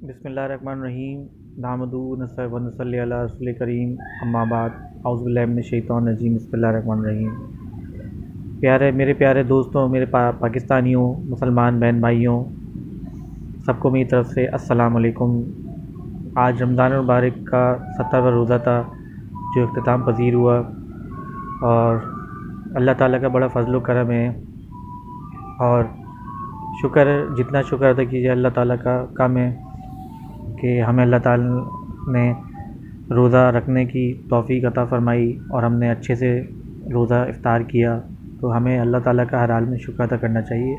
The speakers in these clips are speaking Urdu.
بسم اللہ الرحمن الرحیم نحمدہ و نصلی علی رسول کریم اما بعد اعوذ باللہ من الشیطان الرجیم بسم اللہ الرحمن الرحیم میرے پیارے دوستوں، میرے پاکستانیوں، مسلمان بہن بھائیوں، سب کو میری طرف سے السلام علیکم۔ آج رمضان المبارک کا 70واں روزہ تھا جو اختتام پذیر ہوا، اور اللہ تعالیٰ کا بڑا فضل و کرم ہے، اور جتنا شکر ادا کیجیے اللہ تعالیٰ کا کم ہے کہ ہمیں اللہ تعالیٰ نے روزہ رکھنے کی توفیق عطا فرمائی اور ہم نے اچھے سے روزہ افطار کیا، تو ہمیں اللہ تعالیٰ کا ہر حال میں شکر ادا کرنا چاہیے۔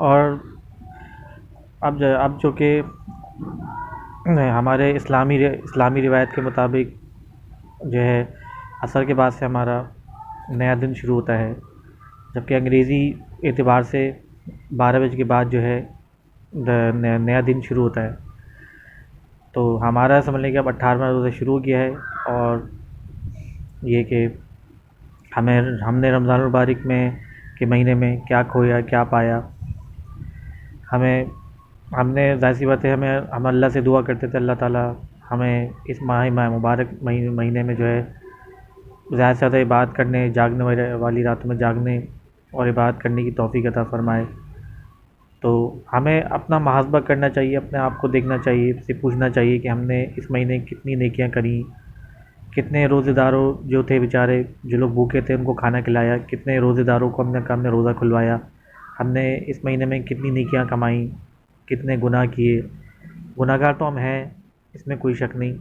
اور اب جو کہ ہمارے اسلامی روایت کے مطابق جو ہے عصر کے بعد سے ہمارا نیا دن شروع ہوتا ہے، جبکہ انگریزی اعتبار سے 12 بجے کے بعد جو ہے نیا دن شروع ہوتا ہے۔ تو ہمارا سمجھ لیں کہ اب 18واں روزہ شروع ہو گیا ہے، اور یہ کہ ہم نے رمضان المبارک میں کے مہینے میں کیا کھویا کیا پایا۔ ہم نے ظاہر سی بات ہے ہم اللہ سے دعا کرتے تھے اللہ تعالیٰ ہمیں اس ماہ مبارک مہینے میں جو ہے زیادہ سے زیادہ عبادت کرنے، جاگنے والی راتوں میں جاگنے اور عبادت کرنے کی توفیق عطا فرمائے۔ تو ہمیں اپنا محاسبہ کرنا چاہیے، اپنے آپ کو دیکھنا چاہیے، سے پوچھنا چاہیے کہ ہم نے اس مہینے کتنی نیکیاں کریں، کتنے روزے داروں جو تھے بیچارے، جو لوگ بھوکے تھے ان کو کھانا کھلایا، کتنے روزے داروں کو ہم نے روزہ کھلوایا، ہم نے اس مہینے میں کتنی نیکیاں کمائیں، کتنے گناہ کیے۔ گناہ گار تو ہم ہیں، اس میں کوئی شک نہیں۔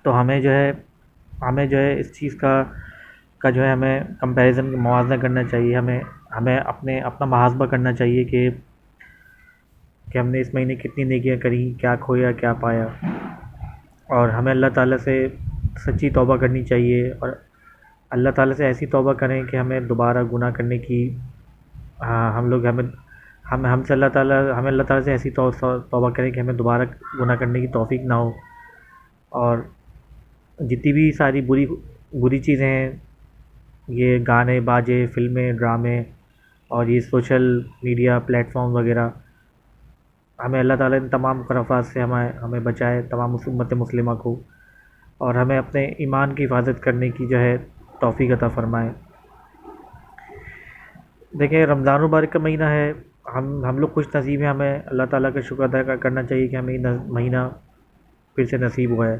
تو ہمیں جو ہے اس چیز کا جو ہے ہمیں کمپیریزن موازنہ کرنا چاہیے، ہمیں اپنا محاسبہ کرنا چاہیے کہ ہم نے اس مہینے کتنی نیکیاں کریں، کیا کھویا کیا پایا، اور ہمیں اللہ تعالیٰ سے سچی توبہ کرنی چاہیے، اور اللہ تعالیٰ سے ایسی توبہ کریں کہ ہمیں دوبارہ گناہ کرنے کی ہم سے اللہ تعالیٰ سے ایسی توبہ کریں کہ ہمیں دوبارہ گناہ کرنے کی توفیق نہ ہو۔ اور جتنی بھی ساری بری چیزیں ہیں، یہ گانے باجے، فلمیں، ڈرامے اور یہ سوشل میڈیا پلیٹ فارم وغیرہ، ہمیں اللہ تعالیٰ ان تمام خرافات سے ہمیں بچائے، تمام امت مسلمہ کو، اور ہمیں اپنے ایمان کی حفاظت کرنے کی جو ہے توفیق عطا فرمائے۔ دیکھیں، رمضان المبارک کا مہینہ ہے، ہم لوگ خوش نصیب ہیں، ہمیں اللہ تعالیٰ کا شکر ادا کرنا چاہیے کہ ہمیں یہ مہینہ پھر سے نصیب ہوا ہے۔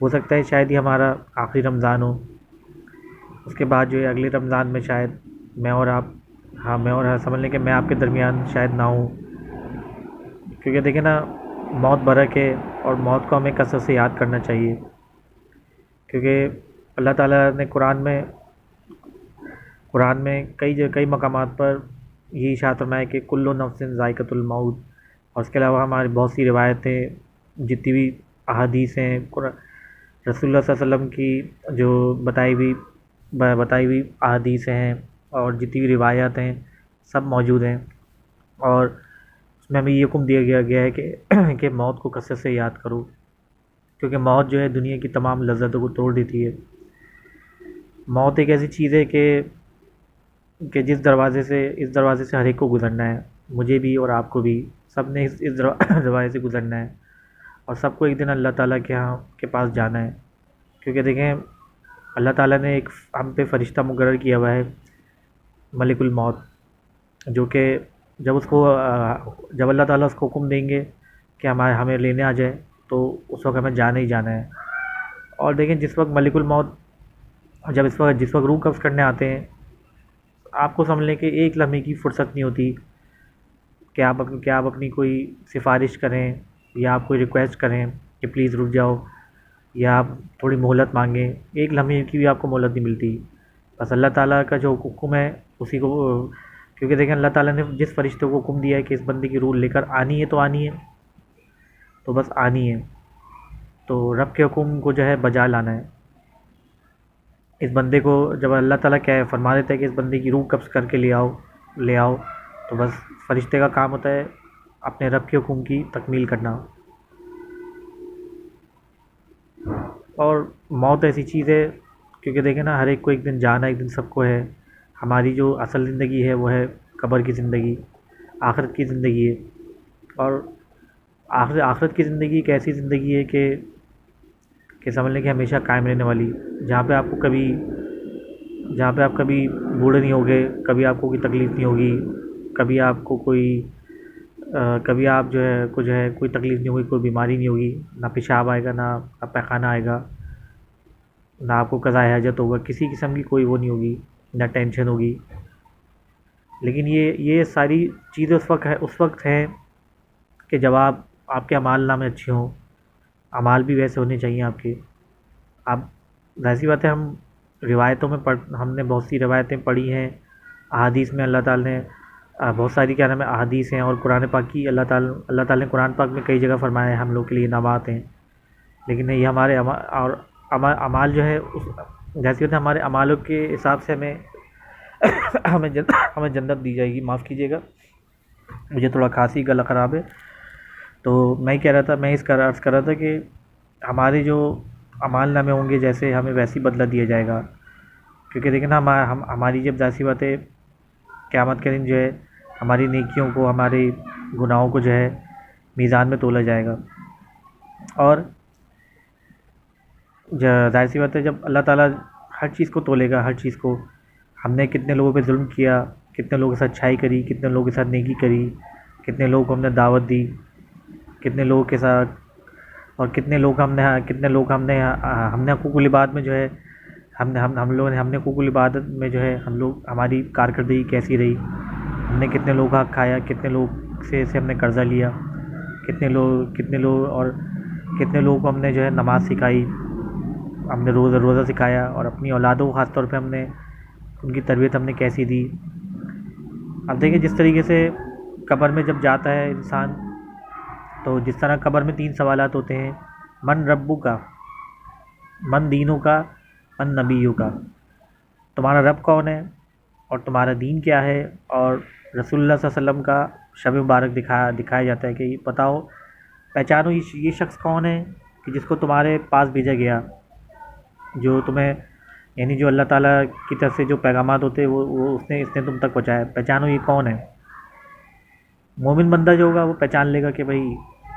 ہو سکتا ہے شاید یہ ہمارا آخری رمضان ہو، اس کے بعد جو ہے اگلے رمضان میں شاید میں اور آپ سمجھ لیں کہ میں آپ کے درمیان شاید نہ ہوں، کیونکہ دیکھیں نا، موت برحق ہے، اور موت کو ہمیں کثرت سے یاد کرنا چاہیے، کیونکہ اللہ تعالیٰ نے قرآن میں کئی مقامات پر یہ ارشاد فرمایا کہ کل نفس ذائقۃ الموت، اور اس کے علاوہ ہماری بہت سی روایتیں، جتنی بھی احادیث ہیں، رسول اللہ صلی اللہ علیہ وسلم کی جو بتائی ہوئی احادیث ہیں، اور جتنی بھی روایات ہیں سب موجود ہیں، اور اس میں ہمیں یہ حکم دیا گیا ہے کہ موت کو کثرت سے یاد کرو، کیونکہ موت جو ہے دنیا کی تمام لذتوں کو توڑ دیتی ہے۔ موت ایک ایسی چیز ہے کہ اس دروازے سے ہر ایک کو گزرنا ہے، مجھے بھی اور آپ کو بھی، سب نے اس دروازے سے گزرنا ہے، اور سب کو ایک دن اللہ تعالیٰ کے پاس جانا ہے۔ کیونکہ دیکھیں، اللہ تعالیٰ نے ایک ہم پہ فرشتہ مقرر کیا ہوا ہے، ملک الموت، جو کہ جب اللہ تعالیٰ اس کو حکم دیں گے کہ ہمیں لینے آ جائے، تو اس وقت ہمیں جانا ہی جانا ہے۔ اور دیکھیں، جس وقت ملک الموت جس وقت روح قبض کرنے آتے ہیں، آپ کو سمجھ لیں کہ ایک لمحے کی فرصت نہیں ہوتی کہ آپ اپنی کوئی سفارش کریں، یا آپ کوئی ریکویسٹ کریں کہ پلیز رک جاؤ، یا آپ تھوڑی مہلت مانگیں، ایک لمحے کی بھی آپ کو مہلت نہیں ملتی۔ بس اللہ تعالیٰ کا جو حکم ہے اسی کو، کیونکہ دیکھیں اللہ تعالیٰ نے جس فرشتے کو حکم دیا ہے کہ اس بندے کی روح لے کر آنی ہے تو آنی ہے، تو بس آنی ہے، تو رب کے حکم کو جو ہے بجا لانا ہے۔ اس بندے کو جب اللہ تعالیٰ کیا فرما دیتا ہے کہ اس بندے کی روح قبض کر کے لے آؤ، تو بس فرشتے کا کام ہوتا ہے اپنے رب کے حکم کی تکمیل کرنا۔ اور موت ایسی چیز ہے، کیونکہ دیکھیں نا، ہر ایک کو ایک دن جانا، ایک دن سب کو ہے۔ ہماری جو اصل زندگی ہے وہ ہے قبر کی زندگی، آخرت کی زندگی ہے، اور آخرت کی زندگی ایک ایسی زندگی ہے کہ سمجھ لیں کہ ہمیشہ قائم رہنے والی، جہاں پہ آپ کو کبھی جہاں پہ آپ کبھی بوڑھے نہیں ہوگے، کبھی آپ کو کوئی تکلیف نہیں ہوگی، کبھی آپ کو کبھی آپ جو ہے کوئی تکلیف نہیں ہوگی، کوئی بیماری نہیں ہوگی، نہ پیشاب آئے گا، نہ پیخانہ آئے گا، نہ آپ کو قضاء حاجت ہوگا، کسی قسم کی کوئی وہ نہیں ہوگی، نہ ٹینشن ہوگی۔ لیکن یہ ساری چیزیں اس وقت ہیں کہ جب آپ کے اعمال نامے اچھے ہوں، اعمال بھی ویسے ہونے چاہیے آپ کے۔ اب ظاہر سی بات ہے، ہم نے بہت سی روایتیں پڑھی ہیں، احادیث میں اللہ تعالیٰ نے بہت ساری کیا نام ہے احادیث ہیں، اور قرآن پاک کی اللہ تعالیٰ نے قرآن پاک میں کئی جگہ فرمایا ہے ہم لوگ کے لیے انعامات ہیں، لیکن یہ ہمارے اعمال جو ہے جیسی ہوتے ہیں، ہمارے اعمالوں کے حساب سے ہمیں جنت دی جائے گی۔ معاف کیجیے گا، مجھے تھوڑا کھانسی گلا خراب ہے، تو میں کہہ رہا تھا، میں اس کا عرض کر رہا تھا کہ ہمارے جو اعمال نامے ہوں گے جیسے ہمیں ویسی بدلہ دیا جائے گا، کیونکہ دیکھیں نا ہماری جب ظاہر بات ہے قیامت کے دن جو ہے ہماری نیکیوں کو، ہمارے گناہوں کو جو ہے میزان میں تولا جائے گا، اور ظاہر سی بات ہے جب اللہ تعالیٰ ہر چیز کو تولے گا، ہر چیز کو، ہم نے کتنے لوگوں پہ ظلم کیا، کتنے لوگوں کے ساتھ اچھائی کری، کتنے لوگوں کے ساتھ نیکی کری، کتنے لوگوں کو ہم نے دعوت دی، کتنے لوگوں کے ساتھ، اور کتنے لوگ ہم نے حقوق العباد میں جو ہے ہم نے حقوق العبادت میں جو ہے ہماری کارکردگی کیسی رہی، ہم نے کتنے لوگ کا حق کھایا، کتنے لوگ سے ہم نے قرضہ لیا، کتنے لوگ اور کتنے لوگوں کو ہم نے جو ہے نماز سکھائی، ہم نے روزہ سکھایا، اور اپنی اولادوں کو خاص طور پہ ان کی تربیت ہم نے کیسی دی۔ اب دیکھیں جس طریقے سے قبر میں جب جاتا ہے انسان، تو جس طرح قبر میں 3 سوالات ہوتے ہیں، من ربو کا، من دینوں کا، من نبیوں کا، تمہارا رب کون ہے اور تمہارا دین کیا ہے، اور رسول اللہ صلی اللہ علیہ وسلم کا شب مبارک دکھایا جاتا ہے کہ یہ بتاؤ، پہچانو یہ شخص کون ہے کہ جس کو تمہارے پاس بھیجا گیا، جو تمہیں، یعنی جو اللہ تعالیٰ کی طرف سے جو پیغامات ہوتے ہیں وہ اس نے تم تک پہنچایا، پہچانو یہ کون ہے۔ مومن بندہ جو ہوگا وہ پہچان لے گا کہ بھائی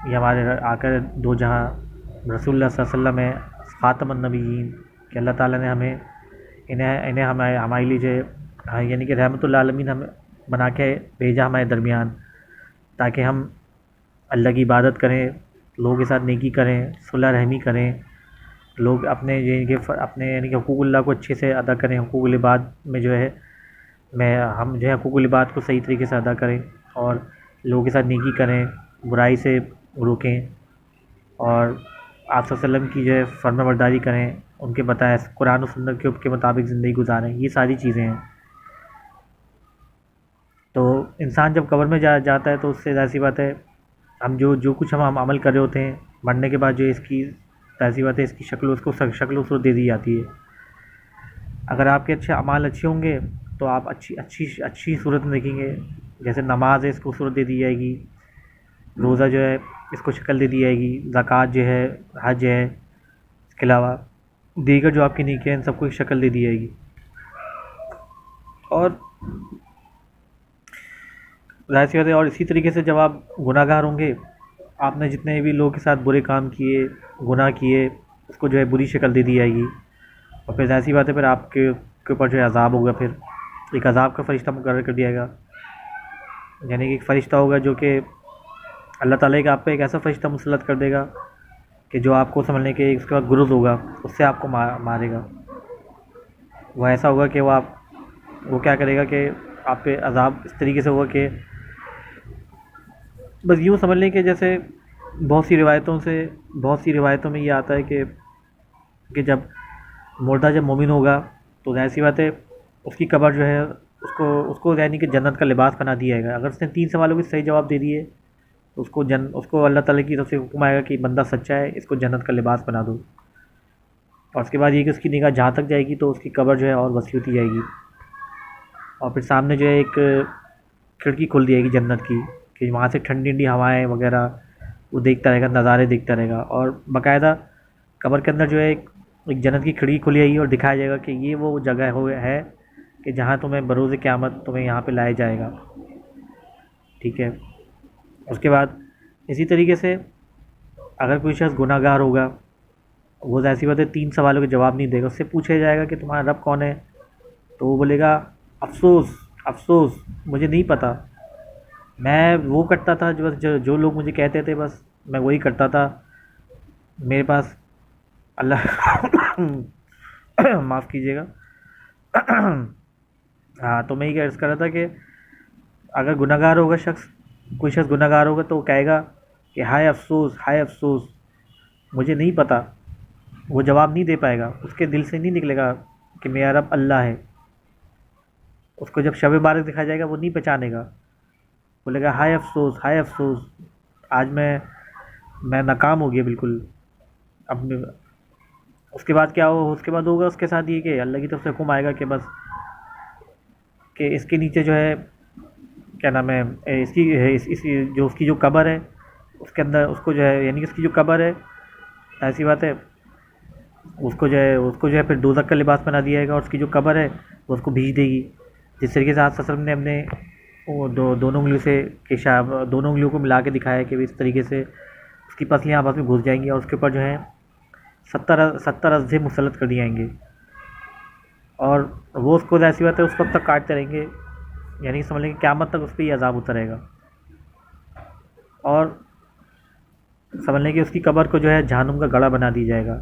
یہ ہمارے آ کر دو جہاں رسول اللہ صلی اللہ علیہ وسلم ہے، خاتم النبیین، کہ اللہ تعالیٰ نے انہیں ہمارے لیے جو ہے یعنی کہ رحمت اللہ عالمین ہمیں بنا کے بھیجا ہمارے درمیان، تاکہ ہم اللہ کی عبادت کریں، لوگوں کے ساتھ نیکی کریں، صلح رحمی کریں، لوگ اپنے یعنی کہ حقوق اللہ کو اچھے سے ادا کریں، حقوق العباد میں جو ہے ہم جو ہے حقوق العباد کو صحیح طریقے سے ادا کریں، اور لوگوں کے ساتھ نیکی کریں، برائی سے روکیں، اور آپ صلی اللہ علیہ وسلم کی جو ہے فرما برداری کریں، ان کے بتائے قرآن و سنت کے مطابق زندگی گزاریں، یہ ساری چیزیں ہیں۔ تو انسان جب قبر میں جاتا ہے تو اس سے ظاہر سی بات ہے ہم جو کچھ ہم عمل کر رہے ہوتے ہیں، مرنے کے بعد جو اس کی ظاہر سی بات ہے اس کی شکل و صورت دے دی جاتی ہے۔ اگر آپ کے اعمال اچھے ہوں گے تو آپ اچھی صورت میں دیکھیں گے، جیسے نماز ہے اس کو صورت دے دی جائے گی، روزہ جو ہے اس کو شکل دے دی جائے گی، زکوٰۃ جو ہے، حج ہے، اس کے علاوہ دیگر جو آپ کی نیکیاں ہیں ان سب کو ایک شکل دے دی جائے گی۔ اور ظاہر سی بات ہے، اور اسی طریقے سے جب آپ گناہ گار ہوں گے، آپ نے جتنے بھی لوگوں کے ساتھ برے کام کیے، گناہ کیے، اس کو جو ہے بری شکل دے دی جائے گی، اور پھر ظاہر سی بات ہے پھر آپ کے اوپر جو ہے عذاب ہوگا، پھر ایک عذاب کا فرشتہ مقرر کر دیا گا، یعنی کہ ایک فرشتہ ہوگا جو کہ اللہ تعالیٰ کا آپ پہ ایک ایسا فرشتہ مسلط کر دے گا کہ جو آپ کو سمجھنے کے اس کے بعد گرز ہوگا، اس سے آپ کو مارے گا۔ وہ ایسا ہوگا کہ وہ کیا کرے گا کہ آپ پہ عذاب اس طریقے سے ہوگا کہ بس یوں سمجھ لیں کہ جیسے بہت سی روایتوں میں یہ آتا ہے کہ جب مردہ جب مومن ہوگا تو ظاہر سی بات ہے اس کی قبر جو ہے اس کو یعنی کہ جنت کا لباس بنا دیا جائے گا۔ اگر اس نے 3 سوالوں کے صحیح جواب دے دیے تو اس کو اللہ تعالیٰ کی طرف سے حکم آئے گا کہ بندہ سچا ہے، اس کو جنت کا لباس بنا دو، اور اس کے بعد یہ کہ اس کی نگاہ جہاں تک جائے گی تو اس کی قبر جو ہے اور وسیع ہوتی جائے گی، اور پھر سامنے جو ہے ایک کھڑکی کھل دی جائے گی جنت کی، کہ وہاں سے ٹھنڈی ہوائیں وغیرہ وہ دیکھتا رہے گا، نظارے دیکھتا رہے گا، اور باقاعدہ قبر کے اندر جو ہے ایک جنت کی کھڑکی کھلی جائے گی اور دکھایا جائے گا کہ یہ وہ جگہ ہے کہ جہاں تمہیں بروز قیامت تمہیں یہاں پہ لایا جائے گا، ٹھیک ہے. اس کے بعد اسی طریقے سے اگر کوئی شخص گناہ گار ہوگا، وہ ظاہر سی بات ہے 3 سوالوں کے جواب نہیں دے گا. اس سے پوچھا جائے گا کہ تمہارا رب کون ہے، تو وہ بولے گا افسوس افسوس مجھے نہیں پتہ، میں وہ کرتا تھا جو لوگ مجھے کہتے تھے، بس میں وہی کرتا تھا، میرے پاس اللہ معاف کیجیے گا. ہاں تو میں یہ عرض کر رہا تھا کہ اگر گناہ گار ہوگا کوئی شخص گناہ گار ہوگا تو وہ کہے گا کہ ہائے افسوس ہائے افسوس مجھے نہیں پتہ. وہ جواب نہیں دے پائے گا، اس کے دل سے نہیں نکلے گا کہ میرا رب اللہ ہے. اس کو جب شب بارک دکھایا جائے گا وہ نہیں پہچانے گا، بولے گا ہائے افسوس ہائے افسوس، آج میں ناکام ہو گیا بالکل. اب اس کے بعد کیا ہو، اس کے بعد ہوگا اس کے ساتھ یہ کہ اللہ کی طرف سے حکم آئے گا کہ بس کہ اس کے نیچے جو ہے کیا نام ہے، اس کی جو قبر ہے اس کے اندر اس کو جو ہے، یعنی اس کی جو قبر ہے ایسی بات ہے، اس کو جو ہے پھر دوزخ کا لباس پہنا دیا جائے گا، اور اس کی جو قبر ہے وہ اس کو بھیج دے گی. جس طریقے سے آپ وسلم نے اپنے دونوں انگلیوں سے دونوں انگلیوں کو ملا کے دکھایا کہ اس طریقے سے اس کی پسلیاں آپس میں گھس جائیں گی، اور اس کے اوپر جو ہے 70 ازدے مسلط کر دیے جائیں گے، اور وہ اس کو ایسی بات ہے اس وقت تک کاٹتے رہیں گے، یعنی سمجھ لیں کہ قیامت تک اس پہ یہ عذاب ہوتا رہے گا. اور سمجھ لیں کہ اس کی قبر کو جو ہے جہنم کا گڑھا بنا دیا جائے گا.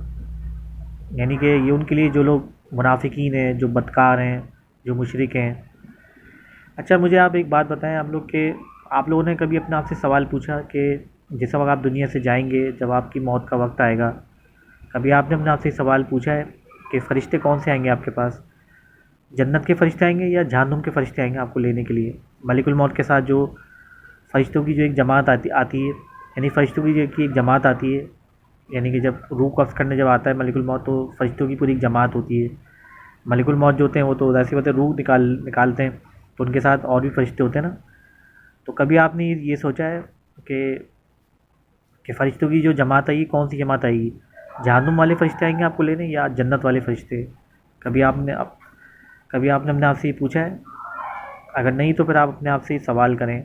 یعنی کہ یہ ان کے لیے جو لوگ منافقین ہیں، جو بدکار ہیں، جو مشرک ہیں. اچھا مجھے آپ ایک بات بتائیں، آپ لوگوں نے کبھی اپنے آپ سے سوال پوچھا کہ جس وقت آپ دنیا سے جائیں گے، جب آپ کی موت کا وقت آئے گا، کبھی آپ نے اپنے آپ سے سوال پوچھا ہے کہ فرشتے کون سے آئیں گے آپ کے پاس؟ جنت کے فرشتے آئیں گے یا جہنم کے فرشتے آئیں گے آپ کو لینے کے لیے؟ ملک الموت کے ساتھ جو فرشتوں کی جو ایک جماعت آتی ہے، یعنی فرشتوں کی ایک جماعت آتی ہے، یعنی کہ جب روح قبض کرنے جب آتا ہے ملک الموت تو فرشتوں کی پوری ایک جماعت ہوتی ہے. ملک الموت جو ہوتے ہیں وہ تو ایسی بات ہے روح نکالتے ہیں، تو ان کے ساتھ اور بھی فرشتے ہوتے ہیں نا. تو کبھی آپ نے یہ سوچا ہے کہ فرشتوں کی جو جماعت آئی کون سی جماعت آئے گی؟ جہنم والے فرشتے آئیں گے آپ کو لینے یا جنت والے فرشتے؟ کبھی آپ نے اپنے آپ سے یہ پوچھا ہے؟ اگر نہیں تو پھر آپ اپنے آپ سے یہ سوال کریں